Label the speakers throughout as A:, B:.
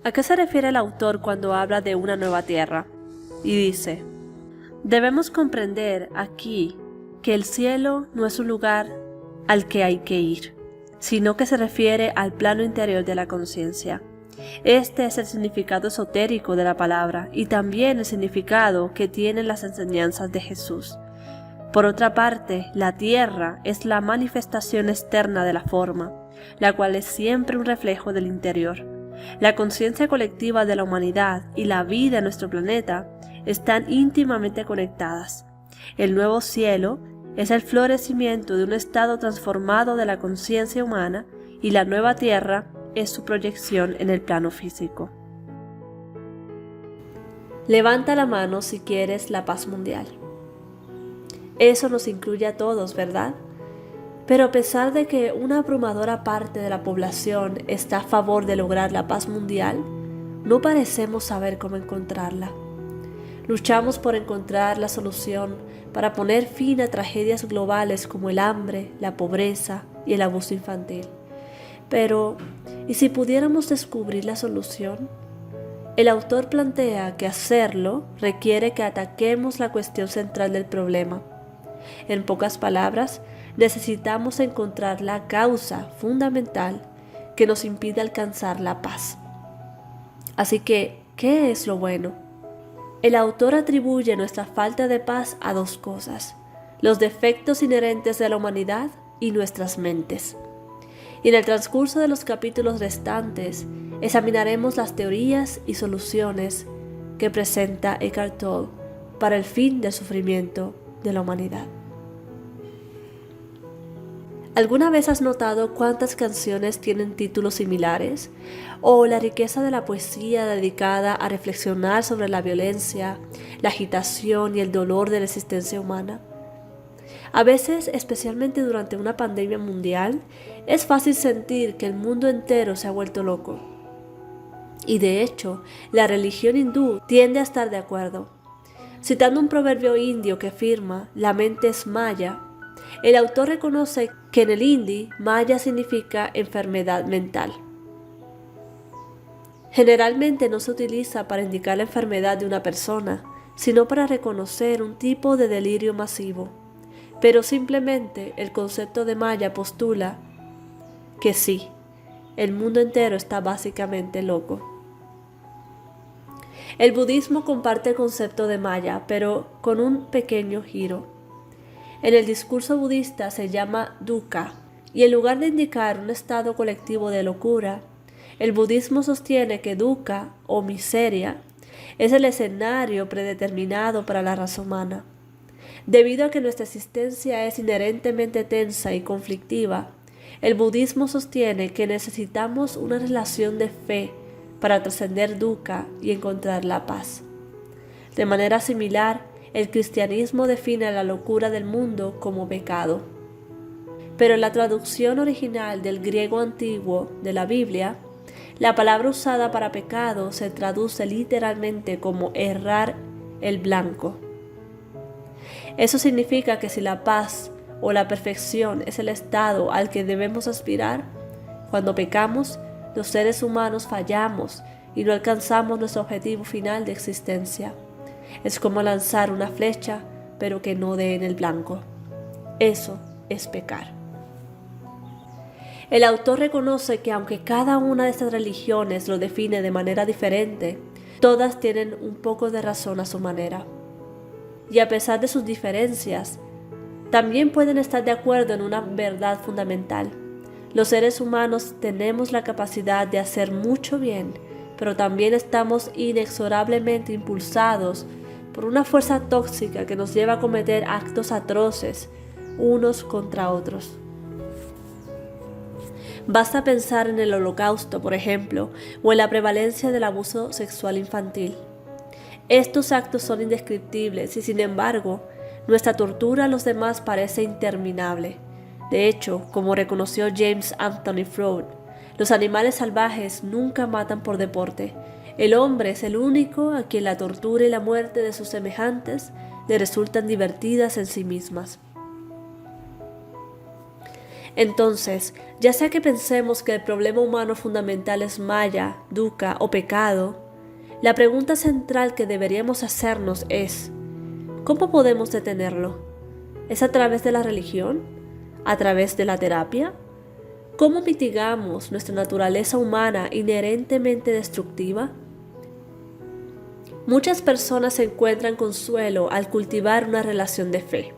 A: ¿A qué se refiere el autor cuando habla de una nueva tierra? Y dice: debemos comprender aquí que el cielo no es un lugar al que hay que ir, sino que se refiere al plano interior de la conciencia. Este es el significado esotérico de la palabra y también el significado que tienen las enseñanzas de Jesús. Por otra parte, la tierra es la manifestación externa de la forma, la cual es siempre un reflejo del interior. La conciencia colectiva de la humanidad y la vida en nuestro planeta están íntimamente conectadas. El nuevo cielo es el florecimiento de un estado transformado de la conciencia humana y la nueva tierra es su proyección en el plano físico. Levanta la mano si quieres la paz mundial. Eso nos incluye a todos, ¿verdad? Pero a pesar de que una abrumadora parte de la población está a favor de lograr la paz mundial, no parecemos saber cómo encontrarla. Luchamos por encontrar la solución para poner fin a tragedias globales como el hambre, la pobreza y el abuso infantil. Pero, ¿y si pudiéramos descubrir la solución? El autor plantea que hacerlo requiere que ataquemos la cuestión central del problema. En pocas palabras, necesitamos encontrar la causa fundamental que nos impide alcanzar la paz. Así que, ¿qué es lo bueno? El autor atribuye nuestra falta de paz a dos cosas: los defectos inherentes de la humanidad y nuestras mentes. Y en el transcurso de los capítulos restantes, examinaremos las teorías y soluciones que presenta Eckhart Tolle para el fin del sufrimiento de la humanidad. ¿Alguna vez has notado cuántas canciones tienen títulos similares? ¿O la riqueza de la poesía dedicada a reflexionar sobre la violencia, la agitación y el dolor de la existencia humana? A veces, especialmente durante una pandemia mundial, es fácil sentir que el mundo entero se ha vuelto loco. Y de hecho, la religión hindú tiende a estar de acuerdo. Citando un proverbio indio que afirma «la mente es maya», el autor reconoce que en el hindi, maya significa enfermedad mental. Generalmente no se utiliza para indicar la enfermedad de una persona, sino para reconocer un tipo de delirio masivo. Pero simplemente el concepto de maya postula que sí, el mundo entero está básicamente loco. El budismo comparte el concepto de maya, pero con un pequeño giro. En el discurso budista se llama dukkha, y en lugar de indicar un estado colectivo de locura, el budismo sostiene que dukkha, o miseria, es el escenario predeterminado para la raza humana. Debido a que nuestra existencia es inherentemente tensa y conflictiva, el budismo sostiene que necesitamos una relación de fe para trascender dukkha y encontrar la paz. De manera similar, el cristianismo define la locura del mundo como pecado. Pero en la traducción original del griego antiguo de la Biblia, la palabra usada para pecado se traduce literalmente como errar el blanco. Eso significa que si la paz o la perfección es el estado al que debemos aspirar, cuando pecamos, los seres humanos fallamos y no alcanzamos nuestro objetivo final de existencia. Es como lanzar una flecha, pero que no dé en el blanco. Eso es pecar. El autor reconoce que aunque cada una de estas religiones lo define de manera diferente, todas tienen un poco de razón a su manera. Y a pesar de sus diferencias, también pueden estar de acuerdo en una verdad fundamental. Los seres humanos tenemos la capacidad de hacer mucho bien, pero también estamos inexorablemente impulsados por una fuerza tóxica que nos lleva a cometer actos atroces unos contra otros. Basta pensar en el Holocausto, por ejemplo, o en la prevalencia del abuso sexual infantil. Estos actos son indescriptibles y, sin embargo, nuestra tortura a los demás parece interminable. De hecho, como reconoció James Anthony Freud, los animales salvajes nunca matan por deporte. El hombre es el único a quien la tortura y la muerte de sus semejantes le resultan divertidas en sí mismas. Entonces, ya sea que pensemos que el problema humano fundamental es maya, dukkha o pecado, la pregunta central que deberíamos hacernos es, ¿cómo podemos detenerlo? ¿Es a través de la religión? ¿A través de la terapia? ¿Cómo mitigamos nuestra naturaleza humana inherentemente destructiva? Muchas personas encuentran consuelo al cultivar una relación de fe,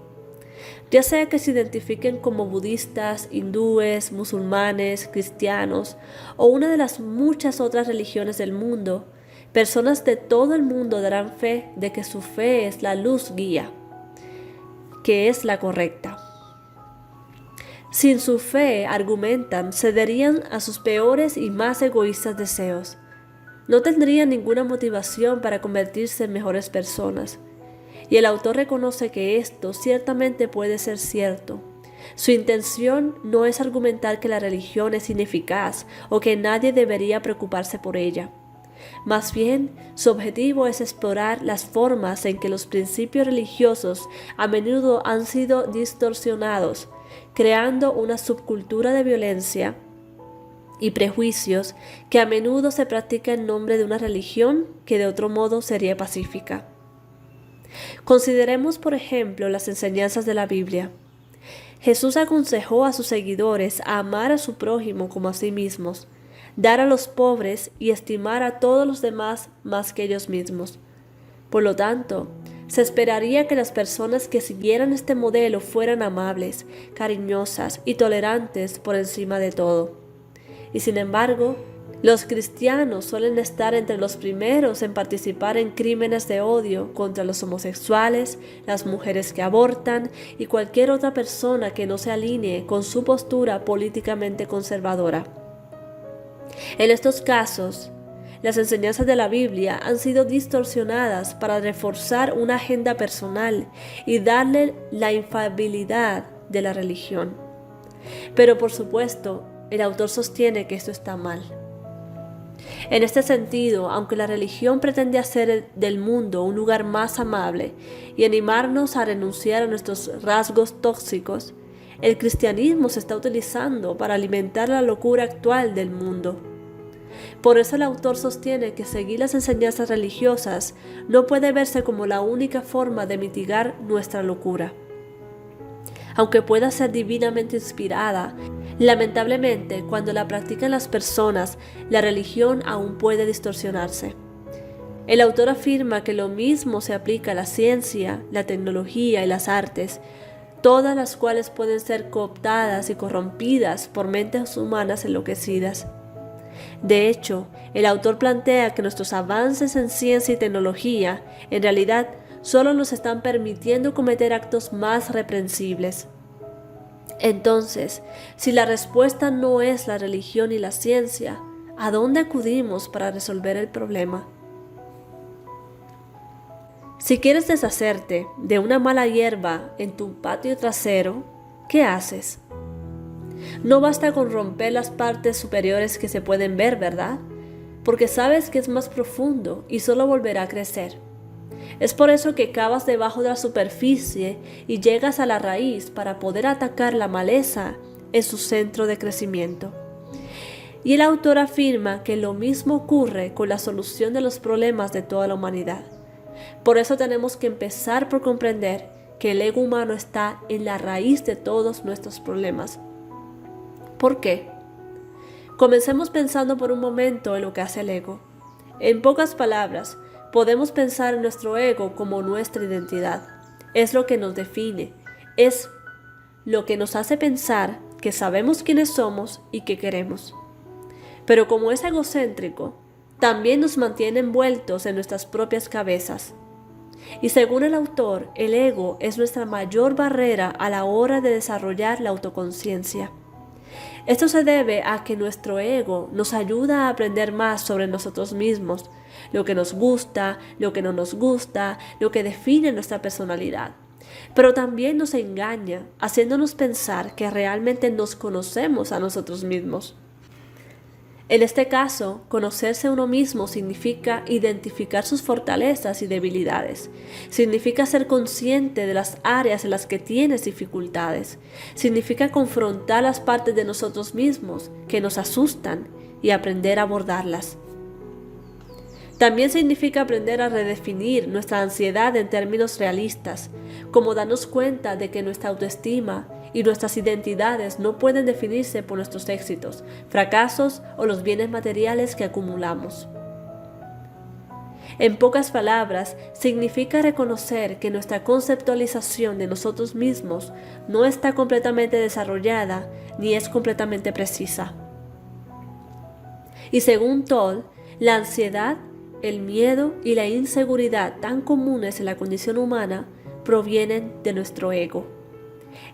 A: ya sea que se identifiquen como budistas, hindúes, musulmanes, cristianos o una de las muchas otras religiones del mundo. Personas de todo el mundo darán fe de que su fe es la luz guía, que es la correcta. Sin su fe, argumentan, cederían a sus peores y más egoístas deseos. No tendrían ninguna motivación para convertirse en mejores personas. Y el autor reconoce que esto ciertamente puede ser cierto. Su intención no es argumentar que la religión es ineficaz o que nadie debería preocuparse por ella. Más bien, su objetivo es explorar las formas en que los principios religiosos a menudo han sido distorsionados, creando una subcultura de violencia y prejuicios que a menudo se practica en nombre de una religión que de otro modo sería pacífica. Consideremos, por ejemplo, las enseñanzas de la Biblia. Jesús aconsejó a sus seguidores a amar a su prójimo como a sí mismos, dar a los pobres y estimar a todos los demás más que ellos mismos. Por lo tanto, se esperaría que las personas que siguieran este modelo fueran amables, cariñosas y tolerantes por encima de todo. Y sin embargo, los cristianos suelen estar entre los primeros en participar en crímenes de odio contra los homosexuales, las mujeres que abortan y cualquier otra persona que no se alinee con su postura políticamente conservadora. En estos casos, las enseñanzas de la Biblia han sido distorsionadas para reforzar una agenda personal y darle la infalibilidad de la religión. Pero por supuesto, el autor sostiene que esto está mal. En este sentido, aunque la religión pretende hacer del mundo un lugar más amable y animarnos a renunciar a nuestros rasgos tóxicos, el cristianismo se está utilizando para alimentar la locura actual del mundo. Por eso el autor sostiene que seguir las enseñanzas religiosas no puede verse como la única forma de mitigar nuestra locura. Aunque pueda ser divinamente inspirada, lamentablemente cuando la practican las personas, la religión aún puede distorsionarse. El autor afirma que lo mismo se aplica a la ciencia, la tecnología y las artes, todas las cuales pueden ser cooptadas y corrompidas por mentes humanas enloquecidas. De hecho, el autor plantea que nuestros avances en ciencia y tecnología, en realidad, solo nos están permitiendo cometer actos más reprensibles. Entonces, si la respuesta no es la religión y la ciencia, ¿a dónde acudimos para resolver el problema? Si quieres deshacerte de una mala hierba en tu patio trasero, ¿qué haces? No basta con romper las partes superiores que se pueden ver, ¿verdad? Porque sabes que es más profundo y solo volverá a crecer. Es por eso que cavas debajo de la superficie y llegas a la raíz para poder atacar la maleza en su centro de crecimiento. Y el autor afirma que lo mismo ocurre con la solución de los problemas de toda la humanidad. Por eso tenemos que empezar por comprender que el ego humano está en la raíz de todos nuestros problemas. ¿Por qué? Comencemos pensando por un momento en lo que hace el ego. En pocas palabras, podemos pensar en nuestro ego como nuestra identidad. Es lo que nos define, es lo que nos hace pensar que sabemos quiénes somos y qué queremos. Pero como es egocéntrico, también nos mantiene envueltos en nuestras propias cabezas. Y según el autor, el ego es nuestra mayor barrera a la hora de desarrollar la autoconciencia. Esto se debe a que nuestro ego nos ayuda a aprender más sobre nosotros mismos, lo que nos gusta, lo que no nos gusta, lo que define nuestra personalidad. Pero también nos engaña, haciéndonos pensar que realmente nos conocemos a nosotros mismos. En este caso, conocerse a uno mismo significa identificar sus fortalezas y debilidades. Significa ser consciente de las áreas en las que tienes dificultades. Significa confrontar las partes de nosotros mismos que nos asustan y aprender a abordarlas. También significa aprender a redefinir nuestra ansiedad en términos realistas, como darnos cuenta de que nuestra autoestima y nuestras identidades no pueden definirse por nuestros éxitos, fracasos o los bienes materiales que acumulamos. En pocas palabras, significa reconocer que nuestra conceptualización de nosotros mismos no está completamente desarrollada ni es completamente precisa. Y según Toll, la ansiedad, el miedo y la inseguridad tan comunes en la condición humana provienen de nuestro ego.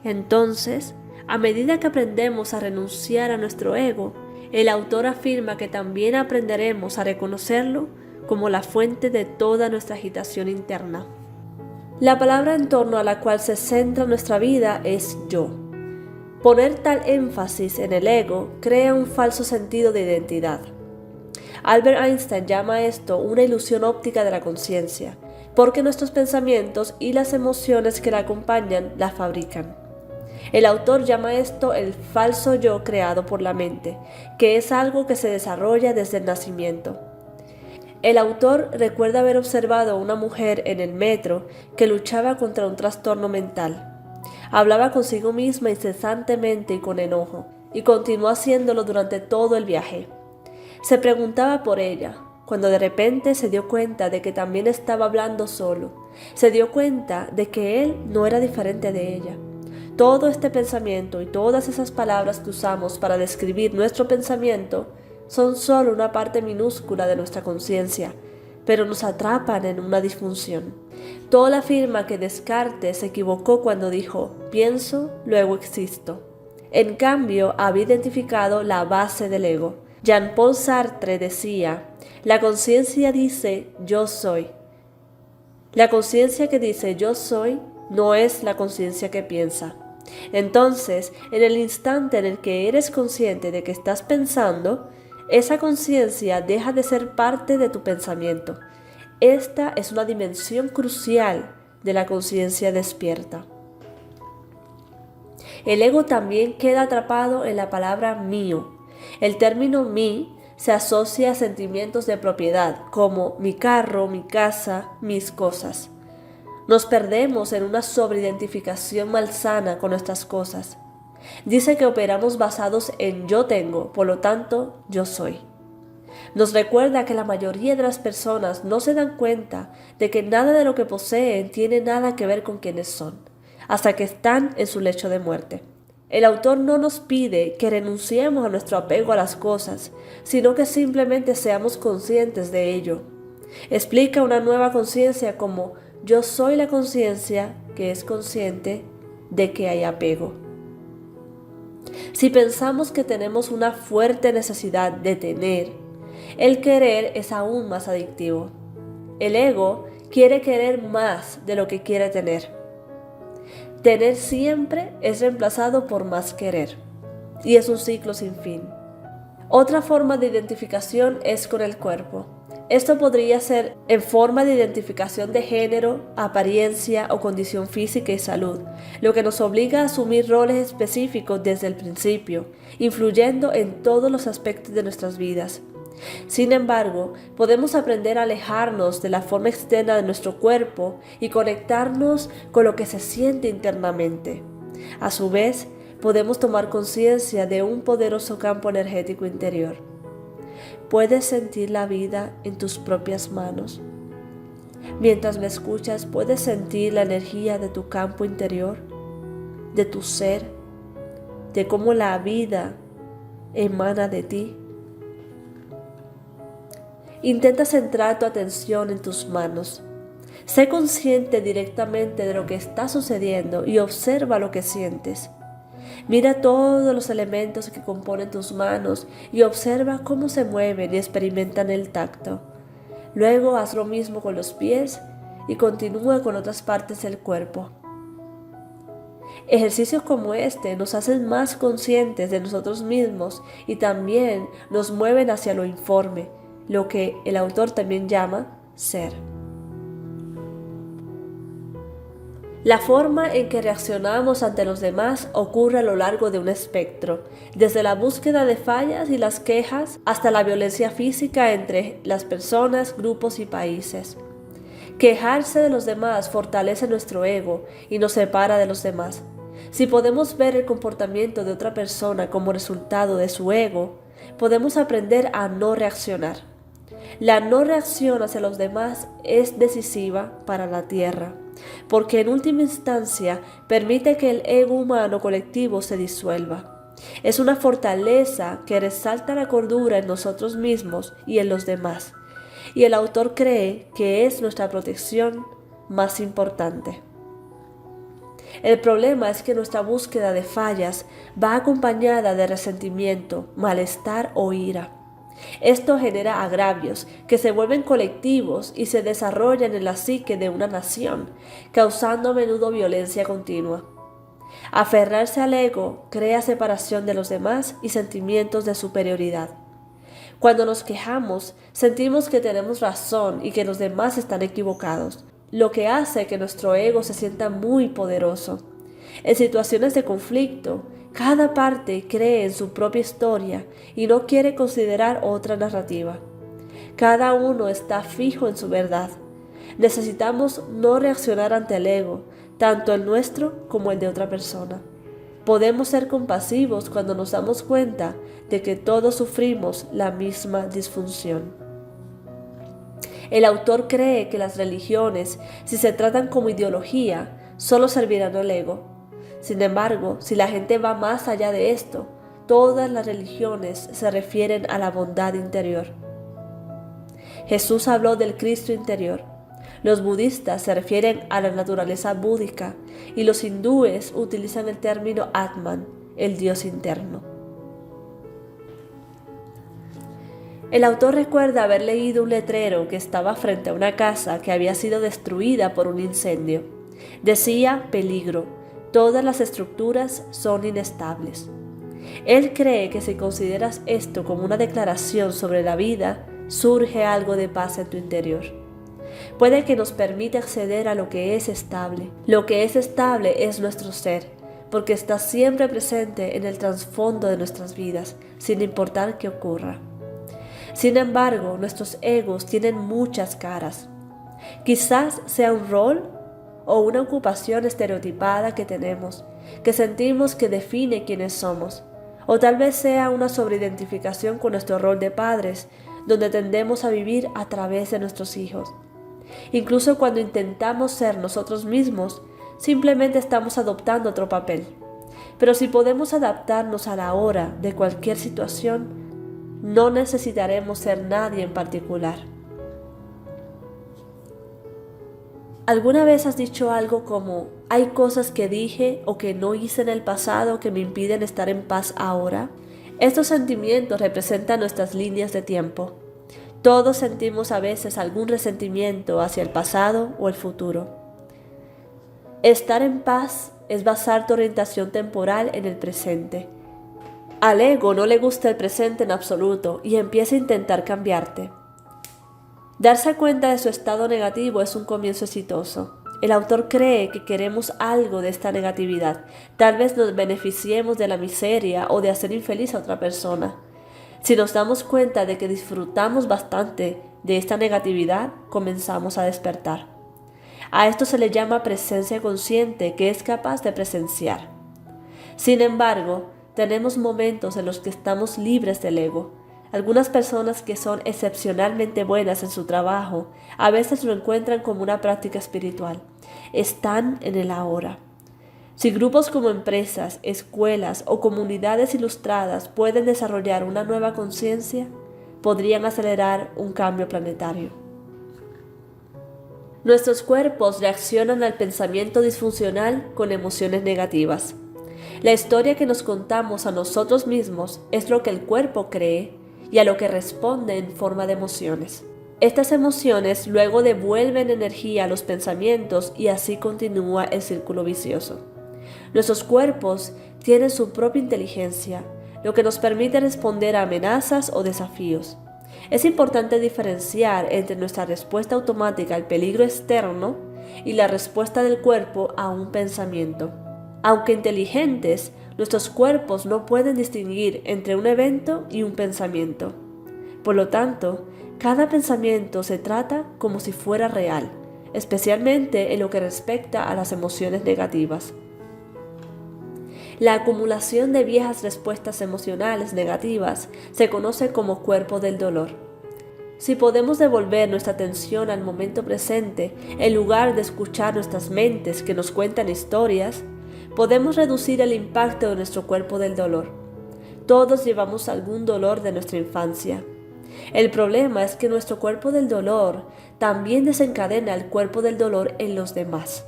A: Entonces, a medida que aprendemos a renunciar a nuestro ego, el autor afirma que también aprenderemos a reconocerlo como la fuente de toda nuestra agitación interna. La palabra en torno a la cual se centra nuestra vida es yo. Poner tal énfasis en el ego crea un falso sentido de identidad. Albert Einstein llama esto una ilusión óptica de la conciencia, porque nuestros pensamientos y las emociones que la acompañan la fabrican. El autor llama esto el falso yo creado por la mente, que es algo que se desarrolla desde el nacimiento. El autor recuerda haber observado a una mujer en el metro que luchaba contra un trastorno mental. Hablaba consigo misma incesantemente y con enojo, y continuó haciéndolo durante todo el viaje. Se preguntaba por ella, cuando de repente se dio cuenta de que también estaba hablando solo. Se dio cuenta de que él no era diferente de ella. Todo este pensamiento y todas esas palabras que usamos para describir nuestro pensamiento son solo una parte minúscula de nuestra conciencia, pero nos atrapan en una disfunción. Toll afirma que Descartes se equivocó cuando dijo, pienso, luego existo. En cambio, había identificado la base del ego. Jean-Paul Sartre decía, la conciencia dice yo soy. La conciencia que dice yo soy no es la conciencia que piensa. Entonces, en el instante en el que eres consciente de que estás pensando, esa conciencia deja de ser parte de tu pensamiento. Esta es una dimensión crucial de la conciencia despierta. El ego también queda atrapado en la palabra mío. El término mí se asocia a sentimientos de propiedad, como mi carro, mi casa, mis cosas. Nos perdemos en una sobreidentificación malsana con nuestras cosas. Dice que operamos basados en yo tengo, por lo tanto, yo soy. Nos recuerda que la mayoría de las personas no se dan cuenta de que nada de lo que poseen tiene nada que ver con quienes son, hasta que están en su lecho de muerte. El autor no nos pide que renunciemos a nuestro apego a las cosas, sino que simplemente seamos conscientes de ello. Explica una nueva conciencia como yo soy la conciencia que es consciente de que hay apego. Si pensamos que tenemos una fuerte necesidad de tener, el querer es aún más adictivo. El ego quiere querer más de lo que quiere tener. Tener siempre es reemplazado por más querer, y es un ciclo sin fin. Otra forma de identificación es con el cuerpo. Esto podría ser en forma de identificación de género, apariencia o condición física y salud, lo que nos obliga a asumir roles específicos desde el principio, influyendo en todos los aspectos de nuestras vidas. Sin embargo, podemos aprender a alejarnos de la forma externa de nuestro cuerpo y conectarnos con lo que se siente internamente. A su vez, podemos tomar conciencia de un poderoso campo energético interior. ¿Puedes sentir la vida en tus propias manos? Mientras me escuchas, ¿puedes sentir la energía de tu campo interior, de tu ser, de cómo la vida emana de ti? Intenta centrar tu atención en tus manos. Sé consciente directamente de lo que está sucediendo y observa lo que sientes. Mira todos los elementos que componen tus manos y observa cómo se mueven y experimentan el tacto. Luego haz lo mismo con los pies y continúa con otras partes del cuerpo. Ejercicios como este nos hacen más conscientes de nosotros mismos y también nos mueven hacia lo informe, lo que el autor también llama ser. La forma en que reaccionamos ante los demás ocurre a lo largo de un espectro, desde la búsqueda de fallas y las quejas hasta la violencia física entre las personas, grupos y países. Quejarse de los demás fortalece nuestro ego y nos separa de los demás. Si podemos ver el comportamiento de otra persona como resultado de su ego, podemos aprender a no reaccionar. La no reacción hacia los demás es decisiva para la Tierra, porque en última instancia permite que el ego humano colectivo se disuelva. Es una fortaleza que resalta la cordura en nosotros mismos y en los demás, y el autor cree que es nuestra protección más importante. El problema es que nuestra búsqueda de fallas va acompañada de resentimiento, malestar o ira. Esto genera agravios que se vuelven colectivos y se desarrollan en la psique de una nación, causando a menudo violencia continua. Aferrarse al ego crea separación de los demás y sentimientos de superioridad. Cuando nos quejamos, sentimos que tenemos razón y que los demás están equivocados, lo que hace que nuestro ego se sienta muy poderoso. En situaciones de conflicto, cada parte cree en su propia historia y no quiere considerar otra narrativa. Cada uno está fijo en su verdad. Necesitamos no reaccionar ante el ego, tanto el nuestro como el de otra persona. Podemos ser compasivos cuando nos damos cuenta de que todos sufrimos la misma disfunción. El autor cree que las religiones, si se tratan como ideología, solo servirán al ego. Sin embargo, si la gente va más allá de esto, todas las religiones se refieren a la bondad interior. Jesús habló del Cristo interior. Los budistas se refieren a la naturaleza búdica y los hindúes utilizan el término Atman, el Dios interno. El autor recuerda haber leído un letrero que estaba frente a una casa que había sido destruida por un incendio. Decía peligro. Todas las estructuras son inestables. Él cree que si consideras esto como una declaración sobre la vida, surge algo de paz en tu interior. Puede que nos permita acceder a lo que es estable. Lo que es estable es nuestro ser, porque está siempre presente en el trasfondo de nuestras vidas, sin importar qué ocurra. Sin embargo, nuestros egos tienen muchas caras. Quizás sea un rol o una ocupación estereotipada que tenemos, que sentimos que define quiénes somos, o tal vez sea una sobreidentificación con nuestro rol de padres, donde tendemos a vivir a través de nuestros hijos. Incluso cuando intentamos ser nosotros mismos, simplemente estamos adoptando otro papel. Pero si podemos adaptarnos a la hora de cualquier situación, no necesitaremos ser nadie en particular. ¿Alguna vez has dicho algo como, hay cosas que dije o que no hice en el pasado que me impiden estar en paz ahora? Estos sentimientos representan nuestras líneas de tiempo. Todos sentimos a veces algún resentimiento hacia el pasado o el futuro. Estar en paz es basar tu orientación temporal en el presente. Al ego no le gusta el presente en absoluto y empieza a intentar cambiarte. Darse cuenta de su estado negativo es un comienzo exitoso. El autor cree que queremos algo de esta negatividad. Tal vez nos beneficiemos de la miseria o de hacer infeliz a otra persona. Si nos damos cuenta de que disfrutamos bastante de esta negatividad, comenzamos a despertar. A esto se le llama presencia consciente, que es capaz de presenciar. Sin embargo, tenemos momentos en los que estamos libres del ego. Algunas personas que son excepcionalmente buenas en su trabajo, a veces lo encuentran como una práctica espiritual. Están en el ahora. Si grupos como empresas, escuelas o comunidades ilustradas pueden desarrollar una nueva conciencia, podrían acelerar un cambio planetario. Nuestros cuerpos reaccionan al pensamiento disfuncional con emociones negativas. La historia que nos contamos a nosotros mismos es lo que el cuerpo cree y a lo que responde en forma de emociones. Estas emociones luego devuelven energía a los pensamientos y así continúa el círculo vicioso. Nuestros cuerpos tienen su propia inteligencia, lo que nos permite responder a amenazas o desafíos. Es importante diferenciar entre nuestra respuesta automática al peligro externo y la respuesta del cuerpo a un pensamiento. Aunque inteligentes, nuestros cuerpos no pueden distinguir entre un evento y un pensamiento. Por lo tanto, cada pensamiento se trata como si fuera real, especialmente en lo que respecta a las emociones negativas. La acumulación de viejas respuestas emocionales negativas se conoce como cuerpo del dolor. Si podemos devolver nuestra atención al momento presente en lugar de escuchar nuestras mentes que nos cuentan historias, podemos reducir el impacto de nuestro cuerpo del dolor. Todos llevamos algún dolor de nuestra infancia. El problema es que nuestro cuerpo del dolor también desencadena el cuerpo del dolor en los demás.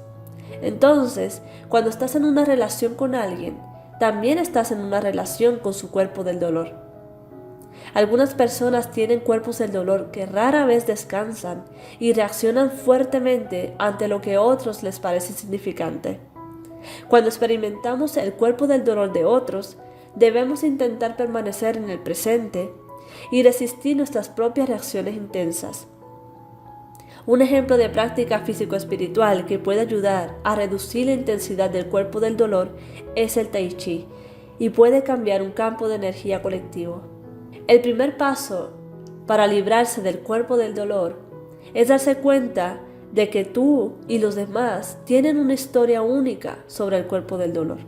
A: Entonces, cuando estás en una relación con alguien, también estás en una relación con su cuerpo del dolor. Algunas personas tienen cuerpos del dolor que rara vez descansan y reaccionan fuertemente ante lo que a otros les parece insignificante. Cuando experimentamos el cuerpo del dolor de otros, debemos intentar permanecer en el presente y resistir nuestras propias reacciones intensas. Un ejemplo de práctica físico-espiritual que puede ayudar a reducir la intensidad del cuerpo del dolor es el Tai Chi y puede cambiar un campo de energía colectivo. El primer paso para librarse del cuerpo del dolor es darse cuenta de que tú y los demás tienen una historia única sobre el cuerpo del dolor.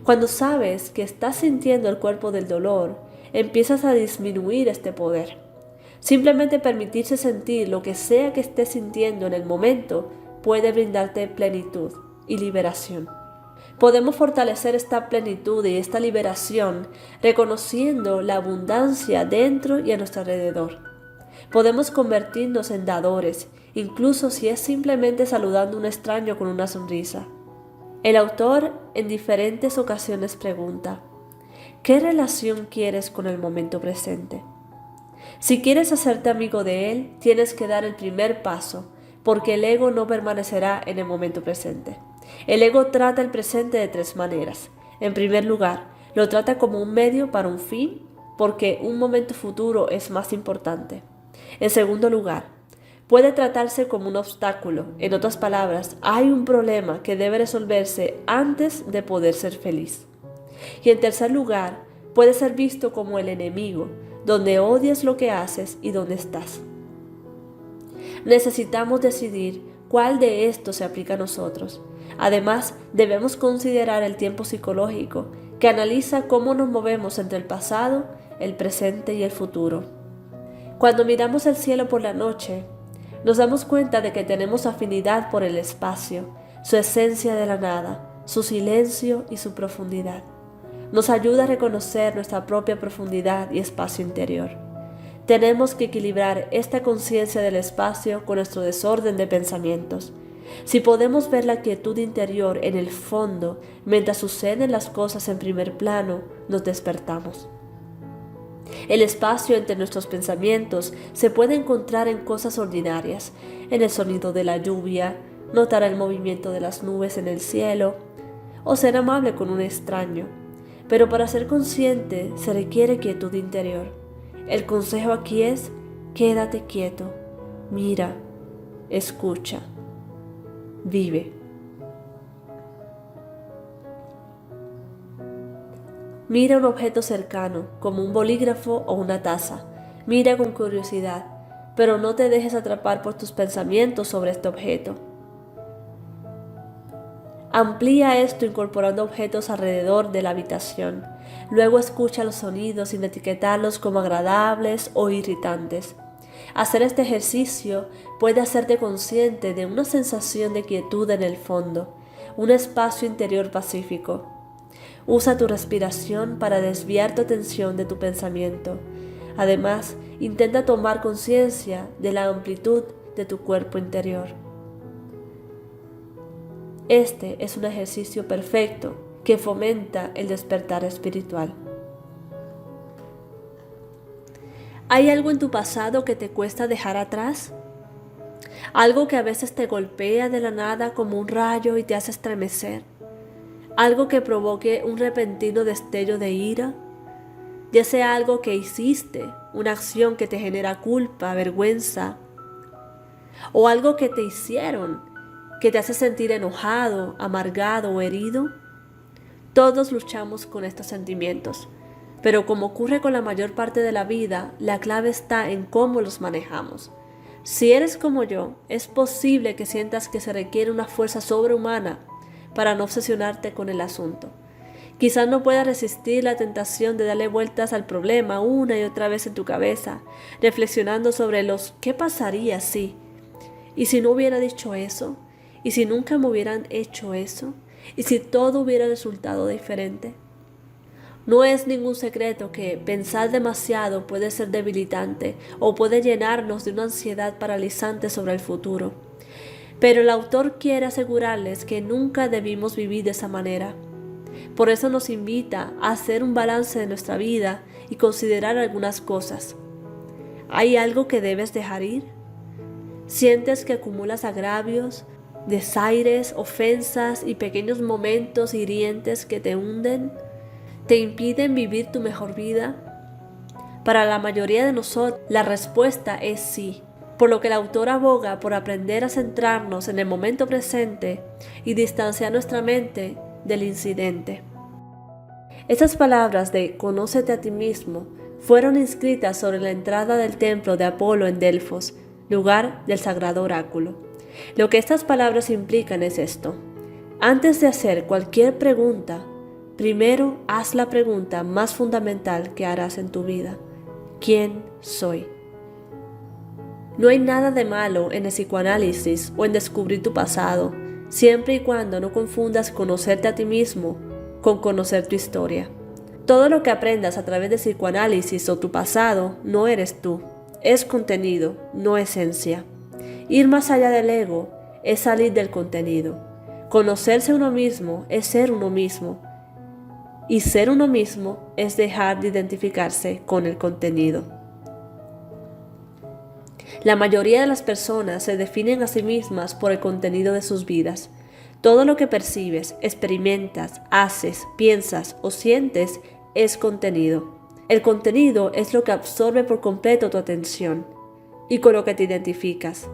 A: Cuando sabes que estás sintiendo el cuerpo del dolor, empiezas a disminuir este poder. Simplemente permitirse sentir lo que sea que estés sintiendo en el momento puede brindarte plenitud y liberación. Podemos fortalecer esta plenitud y esta liberación reconociendo la abundancia dentro y a nuestro alrededor. Podemos convertirnos en dadores, incluso si es simplemente saludando a un extraño con una sonrisa. El autor en diferentes ocasiones pregunta: ¿qué relación quieres con el momento presente? Si quieres hacerte amigo de él, tienes que dar el primer paso, porque el ego no permanecerá en el momento presente. El ego trata el presente de tres maneras. En primer lugar, lo trata como un medio para un fin, porque un momento futuro es más importante. En segundo lugar, puede tratarse como un obstáculo. En otras palabras, hay un problema que debe resolverse antes de poder ser feliz. Y en tercer lugar, puede ser visto como el enemigo, donde odias lo que haces y donde estás. Necesitamos decidir cuál de estos se aplica a nosotros. Además, debemos considerar el tiempo psicológico, que analiza cómo nos movemos entre el pasado, el presente y el futuro. Cuando miramos el cielo por la noche, nos damos cuenta de que tenemos afinidad por el espacio, su esencia de la nada, su silencio y su profundidad. Nos ayuda a reconocer nuestra propia profundidad y espacio interior. Tenemos que equilibrar esta conciencia del espacio con nuestro desorden de pensamientos. Si podemos ver la quietud interior en el fondo mientras suceden las cosas en primer plano, nos despertamos. El espacio entre nuestros pensamientos se puede encontrar en cosas ordinarias, en el sonido de la lluvia, notar el movimiento de las nubes en el cielo, o ser amable con un extraño. Pero para ser consciente se requiere quietud interior. El consejo aquí es: quédate quieto, mira, escucha, vive. Mira un objeto cercano, como un bolígrafo o una taza. Mira con curiosidad, pero no te dejes atrapar por tus pensamientos sobre este objeto. Amplía esto incorporando objetos alrededor de la habitación. Luego escucha los sonidos sin etiquetarlos como agradables o irritantes. Hacer este ejercicio puede hacerte consciente de una sensación de quietud en el fondo, un espacio interior pacífico. Usa tu respiración para desviar tu atención de tu pensamiento. Además, intenta tomar conciencia de la amplitud de tu cuerpo interior. Este es un ejercicio perfecto que fomenta el despertar espiritual. ¿Hay algo en tu pasado que te cuesta dejar atrás? ¿Algo que a veces te golpea de la nada como un rayo y te hace estremecer? algo que provoque un repentino destello de ira, ya sea algo que hiciste, una acción que te genera culpa, vergüenza, o algo que te hicieron, que te hace sentir enojado, amargado o herido. Todos luchamos con estos sentimientos, pero como ocurre con la mayor parte de la vida, la clave está en cómo los manejamos. Si eres como yo, es posible que sientas que se requiere una fuerza sobrehumana para no obsesionarte con el asunto. Quizás no puedas resistir la tentación de darle vueltas al problema una y otra vez en tu cabeza, reflexionando sobre los ¿qué pasaría si? ¿Y si no hubiera dicho eso? ¿Y si nunca me hubieran hecho eso? ¿Y si todo hubiera resultado diferente? No es ningún secreto que pensar demasiado puede ser debilitante o puede llenarnos de una ansiedad paralizante sobre el futuro. Pero el autor quiere asegurarles que nunca debimos vivir de esa manera. Por eso nos invita a hacer un balance de nuestra vida y considerar algunas cosas. ¿Hay algo que debes dejar ir? ¿Sientes que acumulas agravios, desaires, ofensas y pequeños momentos hirientes que te hunden? ¿Te impiden vivir tu mejor vida? Para la mayoría de nosotros, la respuesta es sí, por lo que el autor aboga por aprender a centrarnos en el momento presente y distanciar nuestra mente del incidente. Estas palabras de «Conócete a ti mismo» fueron inscritas sobre la entrada del templo de Apolo en Delfos, lugar del sagrado oráculo. Lo que estas palabras implican es esto: antes de hacer cualquier pregunta, primero haz la pregunta más fundamental que harás en tu vida: ¿quién soy? No hay nada de malo en el psicoanálisis o en descubrir tu pasado, siempre y cuando no confundas conocerte a ti mismo con conocer tu historia. Todo lo que aprendas a través del psicoanálisis o tu pasado no eres tú, es contenido, no esencia. Ir más allá del ego es salir del contenido. Conocerse a uno mismo es ser uno mismo. Y ser uno mismo es dejar de identificarse con el contenido. La mayoría de las personas se definen a sí mismas por el contenido de sus vidas. Todo lo que percibes, experimentas, haces, piensas o sientes es contenido. El contenido es lo que absorbe por completo tu atención y con lo que te identificas.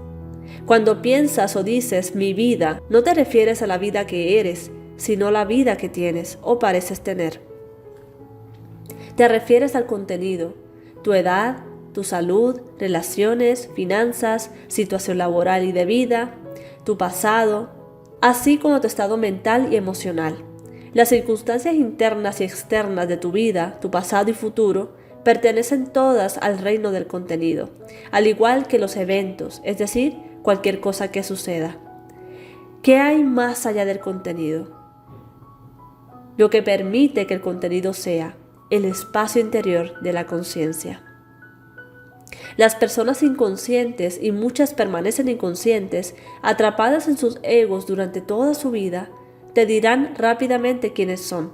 A: Cuando piensas o dices mi vida, no te refieres a la vida que eres, sino a la vida que tienes o pareces tener. Te refieres al contenido, tu edad, tu salud, relaciones, finanzas, situación laboral y de vida, tu pasado, así como tu estado mental y emocional. Las circunstancias internas y externas de tu vida, tu pasado y futuro, pertenecen todas al reino del contenido, al igual que los eventos, es decir, cualquier cosa que suceda. ¿Qué hay más allá del contenido? Lo que permite que el contenido sea el espacio interior de la conciencia. Las personas inconscientes, y muchas permanecen inconscientes, atrapadas en sus egos durante toda su vida, te dirán rápidamente quiénes son: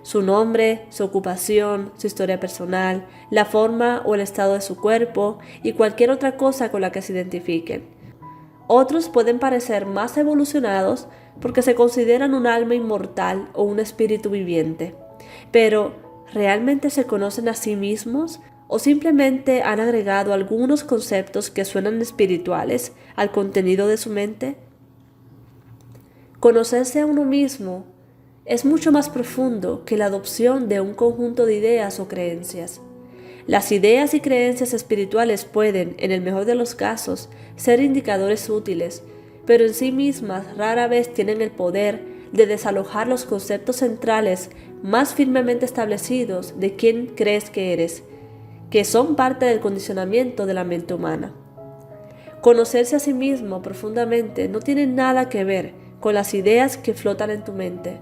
A: su nombre, su ocupación, su historia personal, la forma o el estado de su cuerpo y cualquier otra cosa con la que se identifiquen. Otros pueden parecer más evolucionados porque se consideran un alma inmortal o un espíritu viviente, pero ¿realmente se conocen a sí mismos o simplemente han agregado algunos conceptos que suenan espirituales al contenido de su mente? Conocerse a uno mismo es mucho más profundo que la adopción de un conjunto de ideas o creencias. Las ideas y creencias espirituales pueden, en el mejor de los casos, ser indicadores útiles, pero en sí mismas rara vez tienen el poder de desalojar los conceptos centrales más firmemente establecidos de quién crees que eres, que son parte del condicionamiento de la mente humana. Conocerse a sí mismo profundamente no tiene nada que ver con las ideas que flotan en tu mente.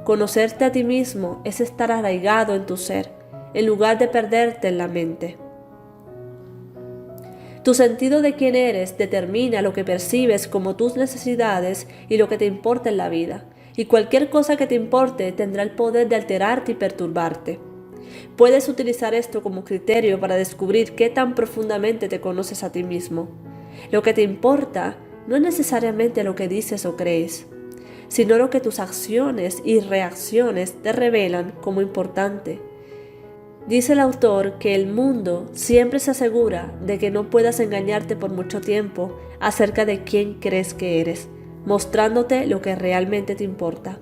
A: Conocerte a ti mismo es estar arraigado en tu ser, en lugar de perderte en la mente. Tu sentido de quién eres determina lo que percibes como tus necesidades y lo que te importa en la vida, y cualquier cosa que te importe tendrá el poder de alterarte y perturbarte. Puedes utilizar esto como criterio para descubrir qué tan profundamente te conoces a ti mismo. Lo que te importa no es necesariamente lo que dices o crees. sino lo que tus acciones y reacciones te revelan como importante. Dice el autor que el mundo siempre se asegura de que no puedas engañarte por mucho tiempo acerca de quién crees que eres, mostrándote lo que realmente te importa.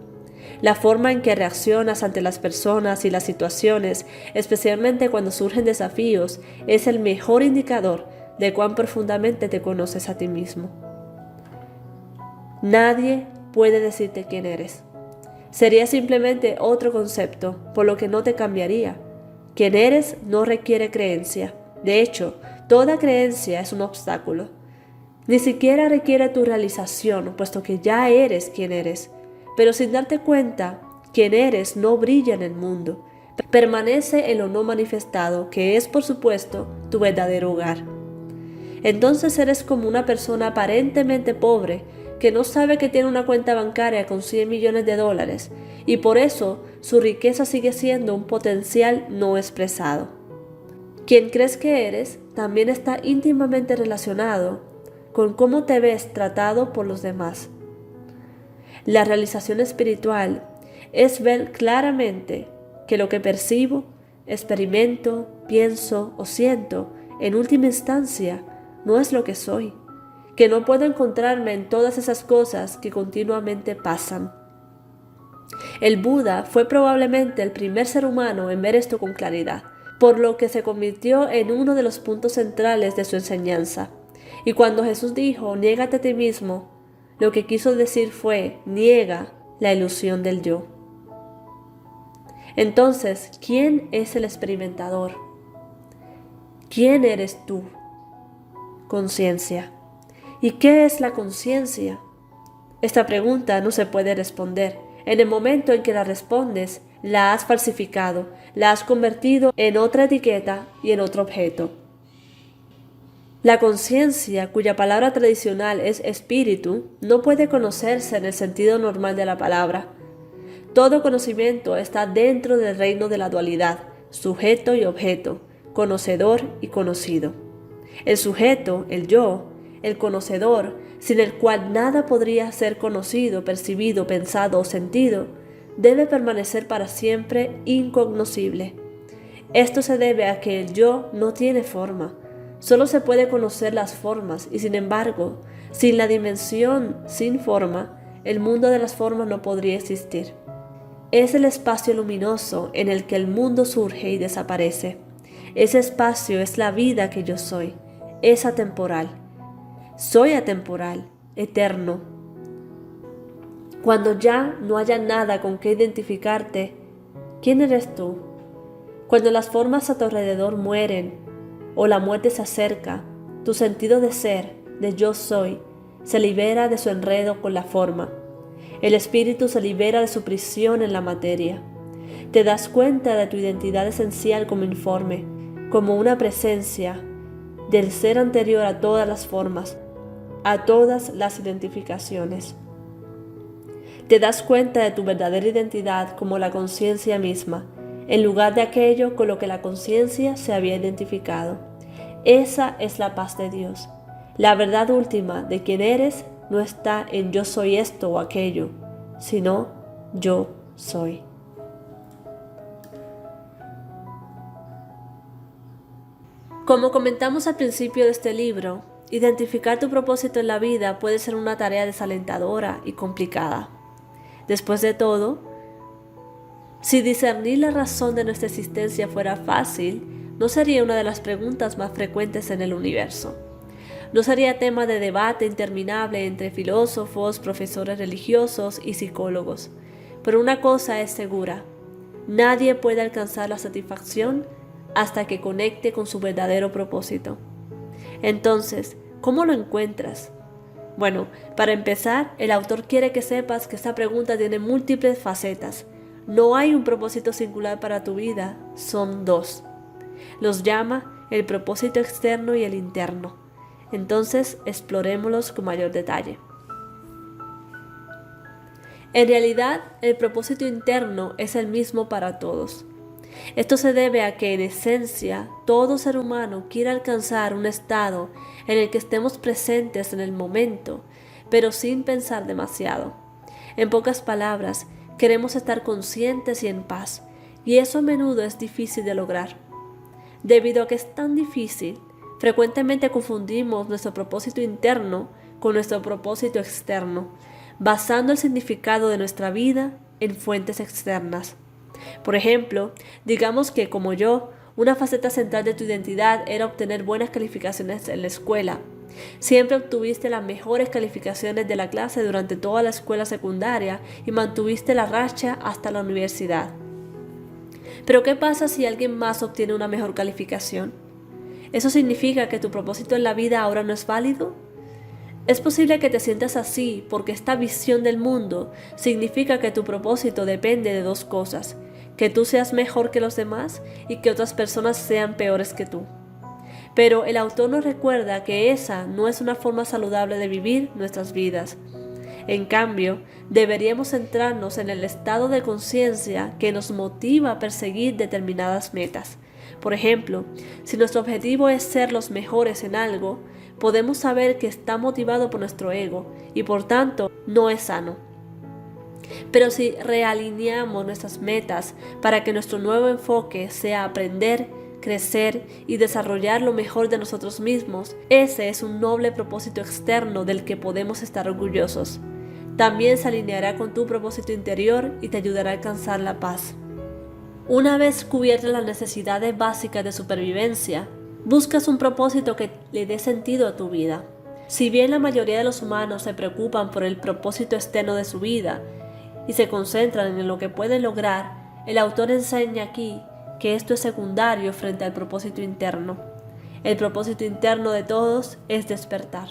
A: La forma en que reaccionas ante las personas y las situaciones, especialmente cuando surgen desafíos, es el mejor indicador de cuán profundamente te conoces a ti mismo. Nadie puede decirte quién eres. Sería simplemente otro concepto, por lo que no te cambiaría. Quien eres no requiere creencia. De hecho, toda creencia es un obstáculo. Ni siquiera requiere tu realización, puesto que ya eres quien eres. Pero sin darte cuenta, quien eres no brilla en el mundo. Permanece en lo no manifestado, que es, por supuesto, tu verdadero hogar. Entonces eres como una persona aparentemente pobre que no sabe que tiene una cuenta bancaria con 100 millones de dólares y por eso su riqueza sigue siendo un potencial no expresado. Quien crees que eres también está íntimamente relacionado con cómo te ves tratado por los demás. La realización espiritual es ver claramente que lo que percibo, experimento, pienso o siento, en última instancia, no es lo que soy, que no puedo encontrarme en todas esas cosas que continuamente pasan. El Buda fue probablemente el primer ser humano en ver esto con claridad, por lo que se convirtió en uno de los puntos centrales de su enseñanza. Y cuando Jesús dijo, niégate a ti mismo, lo que quiso decir fue, niega la ilusión del yo. Entonces, ¿quién es el experimentador? ¿Quién eres tú? Conciencia. ¿Y qué es la conciencia? Esta pregunta no se puede responder. En el momento en que la respondes, la has falsificado, la has convertido en otra etiqueta y en otro objeto. La conciencia, cuya palabra tradicional es espíritu, no puede conocerse en el sentido normal de la palabra. Todo conocimiento está dentro del reino de la dualidad, sujeto y objeto, conocedor y conocido. El sujeto, el yo, el conocedor, sin el cual nada podría ser conocido, percibido, pensado o sentido, debe permanecer para siempre incognoscible. Esto se debe a que el yo no tiene forma. Solo se puede conocer las formas y sin embargo, sin la dimensión sin forma, el mundo de las formas no podría existir. Es el espacio luminoso en el que el mundo surge y desaparece. Ese espacio es la vida que yo soy. Es atemporal. Soy atemporal, eterno. Cuando ya no haya nada con que identificarte, ¿quién eres tú? Cuando las formas a tu alrededor mueren o la muerte se acerca, tu sentido de ser, de yo soy, se libera de su enredo con la forma. El espíritu se libera de su prisión en la materia. Te das cuenta de tu identidad esencial como informe, como una presencia del ser anterior a todas las formas, a todas las identificaciones. Te das cuenta de tu verdadera identidad como la conciencia misma, en lugar de aquello con lo que la conciencia se había identificado. Esa es la paz de Dios. La verdad última de quién eres no está en yo soy esto o aquello, sino yo soy. Como comentamos al principio de este libro, identificar tu propósito en la vida puede ser una tarea desalentadora y complicada. Después de todo, si discernir la razón de nuestra existencia fuera fácil, no sería una de las preguntas más frecuentes en el universo. No sería tema de debate interminable entre filósofos, profesores religiosos y psicólogos. Pero una cosa es segura: nadie puede alcanzar la satisfacción hasta que conecte con su verdadero propósito. Entonces, ¿cómo lo encuentras? Bueno, para empezar, el autor quiere que sepas que esta pregunta tiene múltiples facetas. No hay un propósito singular para tu vida, son dos. Los llama el propósito externo y el interno. Entonces, explorémoslos con mayor detalle. En realidad, el propósito interno es el mismo para todos. Esto se debe a que, en esencia, todo ser humano quiere alcanzar un estado en el que estemos presentes en el momento, pero sin pensar demasiado. En pocas palabras, queremos estar conscientes y en paz, y eso a menudo es difícil de lograr. Debido a que es tan difícil, frecuentemente confundimos nuestro propósito interno con nuestro propósito externo, basando el significado de nuestra vida en fuentes externas. Por ejemplo, digamos que, como yo, una faceta central de tu identidad era obtener buenas calificaciones en la escuela. Siempre obtuviste las mejores calificaciones de la clase durante toda la escuela secundaria y mantuviste la racha hasta la universidad. Pero ¿qué pasa si alguien más obtiene una mejor calificación? ¿Eso significa que tu propósito en la vida ahora no es válido? Es posible que te sientas así porque esta visión del mundo significa que tu propósito depende de dos cosas: que tú seas mejor que los demás y que otras personas sean peores que tú. Pero el autor nos recuerda que esa no es una forma saludable de vivir nuestras vidas. En cambio, deberíamos centrarnos en el estado de conciencia que nos motiva a perseguir determinadas metas. Por ejemplo, si nuestro objetivo es ser los mejores en algo, podemos saber que está motivado por nuestro ego y por tanto no es sano. Pero si realineamos nuestras metas para que nuestro nuevo enfoque sea aprender, crecer y desarrollar lo mejor de nosotros mismos, ese es un noble propósito externo del que podemos estar orgullosos. También se alineará con tu propósito interior y te ayudará a alcanzar la paz. Una vez cubiertas las necesidades básicas de supervivencia, buscas un propósito que le dé sentido a tu vida. Si bien la mayoría de los humanos se preocupan por el propósito externo de su vida y se concentran en lo que pueden lograr, el autor enseña aquí que esto es secundario frente al propósito interno. El propósito interno de todos es despertar.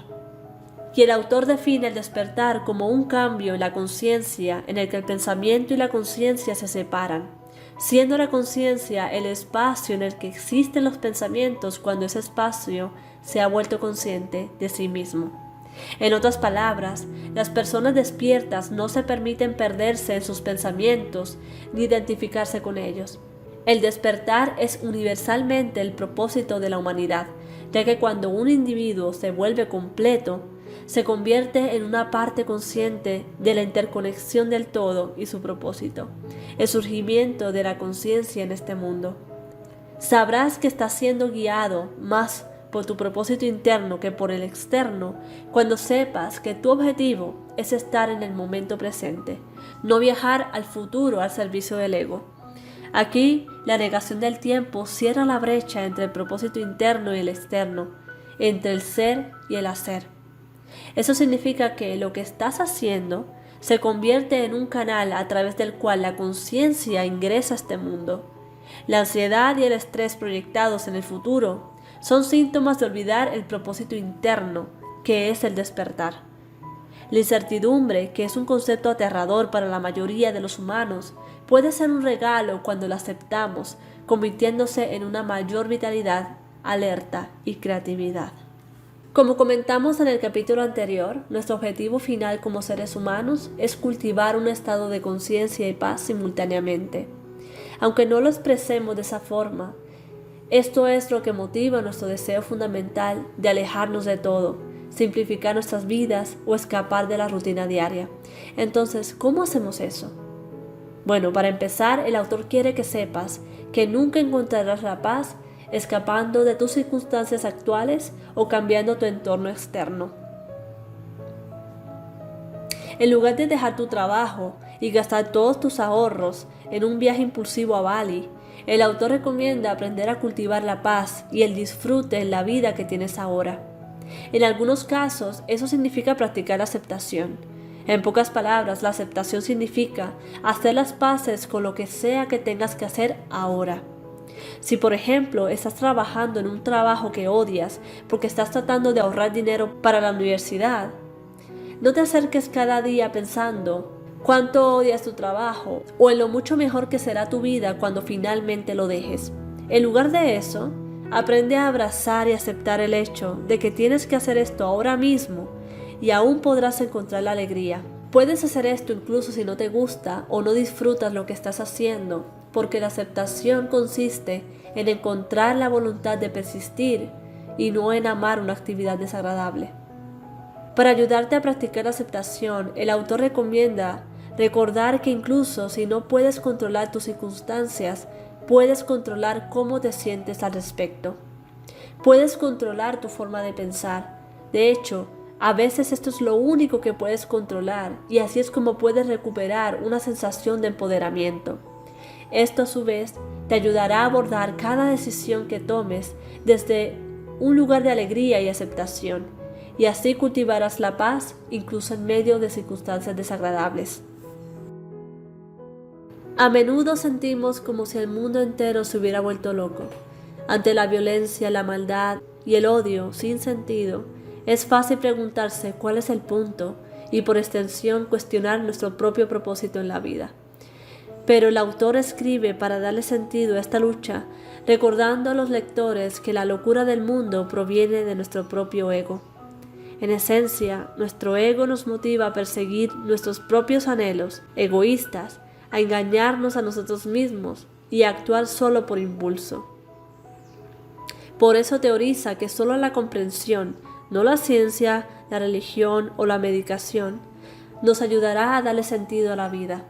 A: Y el autor define el despertar como un cambio en la conciencia en el que el pensamiento y la conciencia se separan, siendo la conciencia el espacio en el que existen los pensamientos cuando ese espacio se ha vuelto consciente de sí mismo. En otras palabras, las personas despiertas no se permiten perderse en sus pensamientos ni identificarse con ellos. El despertar es universalmente el propósito de la humanidad, ya que cuando un individuo se vuelve completo, se convierte en una parte consciente de la interconexión del todo y su propósito, el surgimiento de la conciencia en este mundo. Sabrás que estás siendo guiado más por tu propósito interno que por el externo cuando sepas que tu objetivo es estar en el momento presente, no viajar al futuro al servicio del ego. Aquí, la negación del tiempo cierra la brecha entre el propósito interno y el externo, entre el ser y el hacer. Eso significa que lo que estás haciendo se convierte en un canal a través del cual la conciencia ingresa a este mundo. La ansiedad y el estrés proyectados en el futuro son síntomas de olvidar el propósito interno, que es el despertar. La incertidumbre, que es un concepto aterrador para la mayoría de los humanos, puede ser un regalo cuando la aceptamos, convirtiéndose en una mayor vitalidad, alerta y creatividad. Como comentamos en el capítulo anterior, nuestro objetivo final como seres humanos es cultivar un estado de conciencia y paz simultáneamente. Aunque no lo expresemos de esa forma, esto es lo que motiva nuestro deseo fundamental de alejarnos de todo, simplificar nuestras vidas o escapar de la rutina diaria. Entonces, ¿cómo hacemos eso? Bueno, para empezar, el autor quiere que sepas que nunca encontrarás la paz escapando de tus circunstancias actuales o cambiando tu entorno externo. En lugar de dejar tu trabajo y gastar todos tus ahorros en un viaje impulsivo a Bali, el autor recomienda aprender a cultivar la paz y el disfrute en la vida que tienes ahora. En algunos casos, eso significa practicar aceptación. En pocas palabras, la aceptación significa hacer las paces con lo que sea que tengas que hacer ahora. Si, por ejemplo, estás trabajando en un trabajo que odias porque estás tratando de ahorrar dinero para la universidad, no te acerques cada día pensando cuánto odias tu trabajo o en lo mucho mejor que será tu vida cuando finalmente lo dejes. En lugar de eso, aprende a abrazar y aceptar el hecho de que tienes que hacer esto ahora mismo y aún podrás encontrar la alegría. Puedes hacer esto incluso si no te gusta o no disfrutas lo que estás haciendo, porque la aceptación consiste en encontrar la voluntad de persistir y no en amar una actividad desagradable. Para ayudarte a practicar la aceptación, el autor recomienda Recordar que incluso si no puedes controlar tus circunstancias, puedes controlar cómo te sientes al respecto. Puedes controlar tu forma de pensar. De hecho, a veces esto es lo único que puedes controlar y así es como puedes recuperar una sensación de empoderamiento. Esto a su vez te ayudará a abordar cada decisión que tomes desde un lugar de alegría y aceptación, y así cultivarás la paz incluso en medio de circunstancias desagradables. A menudo sentimos como si el mundo entero se hubiera vuelto loco. Ante la violencia, la maldad y el odio sin sentido, es fácil preguntarse cuál es el punto y por extensión cuestionar nuestro propio propósito en la vida. Pero el autor escribe para darle sentido a esta lucha, recordando a los lectores que la locura del mundo proviene de nuestro propio ego. En esencia, nuestro ego nos motiva a perseguir nuestros propios anhelos egoístas, a engañarnos a nosotros mismos y a actuar solo por impulso. Por eso teoriza que solo la comprensión, no la ciencia, la religión o la medicación, nos ayudará a darle sentido a la vida.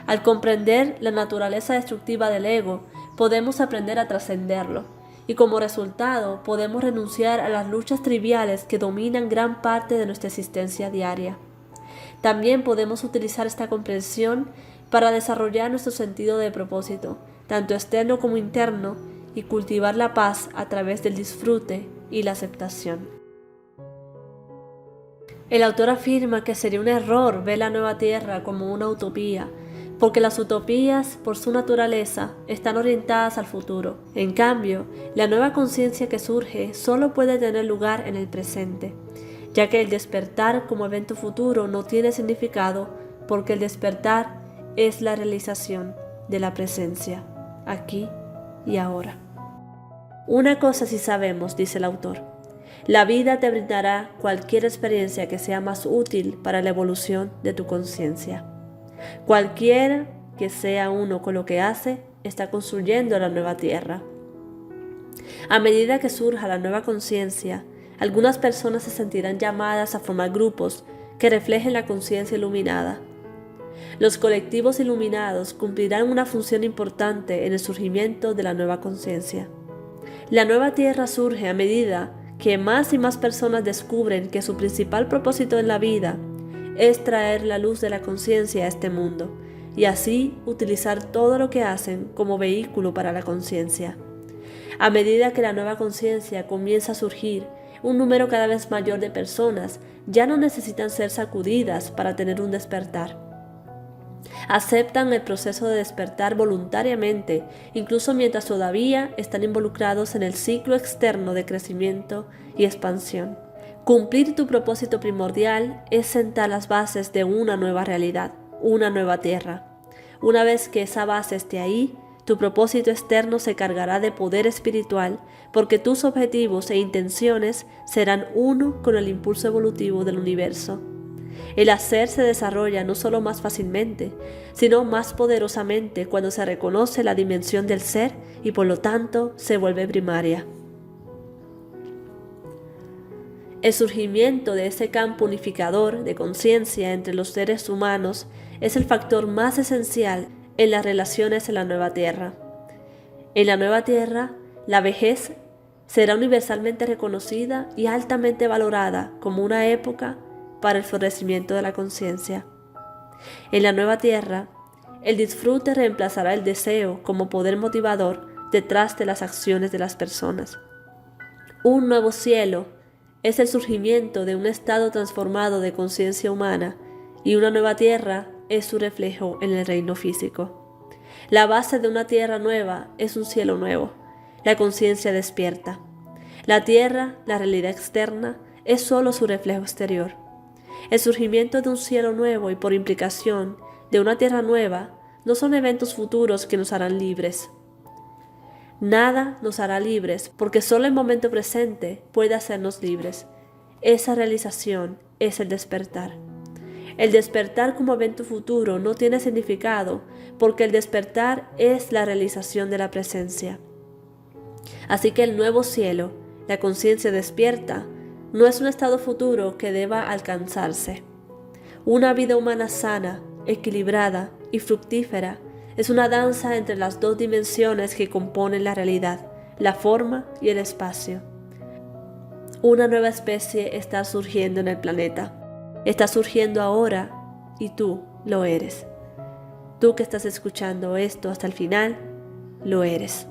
A: Al comprender la naturaleza destructiva del ego, podemos aprender a trascenderlo, y como resultado podemos renunciar a las luchas triviales que dominan gran parte de nuestra existencia diaria. También podemos utilizar esta comprensión para desarrollar nuestro sentido de propósito, tanto externo como interno, y cultivar la paz a través del disfrute y la aceptación. El autor afirma que sería un error ver la nueva tierra como una utopía, porque las utopías, por su naturaleza, están orientadas al futuro. En cambio, la nueva conciencia que surge solo puede tener lugar en el presente, ya que el despertar como evento futuro no tiene significado, porque el despertar es la realización de la presencia, aquí y ahora. Una cosa sí sabemos, dice el autor: la vida te brindará cualquier experiencia que sea más útil para la evolución de tu conciencia. Cualquiera que sea uno con lo que hace, está construyendo la nueva tierra. A medida que surja la nueva conciencia, algunas personas se sentirán llamadas a formar grupos que reflejen la conciencia iluminada. Los colectivos iluminados cumplirán una función importante en el surgimiento de la nueva conciencia. La nueva tierra surge a medida que más y más personas descubren que su principal propósito en la vida es traer la luz de la conciencia a este mundo y así utilizar todo lo que hacen como vehículo para la conciencia. A medida que la nueva conciencia comienza a surgir, un número cada vez mayor de personas ya no necesitan ser sacudidas para tener un despertar. Aceptan el proceso de despertar voluntariamente, incluso mientras todavía están involucrados en el ciclo externo de crecimiento y expansión. Cumplir tu propósito primordial es sentar las bases de una nueva realidad, una nueva tierra. Una vez que esa base esté ahí, tu propósito externo se cargará de poder espiritual, porque tus objetivos e intenciones serán uno con el impulso evolutivo del universo. El hacer se desarrolla no solo más fácilmente, sino más poderosamente cuando se reconoce la dimensión del ser y por lo tanto se vuelve primaria. El surgimiento de ese campo unificador de conciencia entre los seres humanos es el factor más esencial en las relaciones en la nueva tierra. En la nueva tierra, la vejez será universalmente reconocida y altamente valorada como una época para el florecimiento de la conciencia. En la nueva tierra, el disfrute reemplazará el deseo como poder motivador detrás de las acciones de las personas. Un nuevo cielo es el surgimiento de un estado transformado de conciencia humana y una nueva tierra es su reflejo en el reino físico. La base de una tierra nueva es un cielo nuevo, la conciencia despierta. La tierra, la realidad externa, es solo su reflejo exterior. El surgimiento de un cielo nuevo y por implicación de una tierra nueva no son eventos futuros que nos harán libres. Nada nos hará libres porque solo el momento presente puede hacernos libres. Esa realización es el despertar. El despertar como evento futuro no tiene significado porque el despertar es la realización de la presencia. Así que el nuevo cielo, la conciencia despierta, no es un estado futuro que deba alcanzarse. Una vida humana sana equilibrada y fructífera es una danza entre las dos dimensiones que componen la realidad, la forma y el espacio. Una nueva especie está surgiendo en el planeta. Está surgiendo ahora y tú lo eres. Tú que estás escuchando esto hasta el final, lo eres.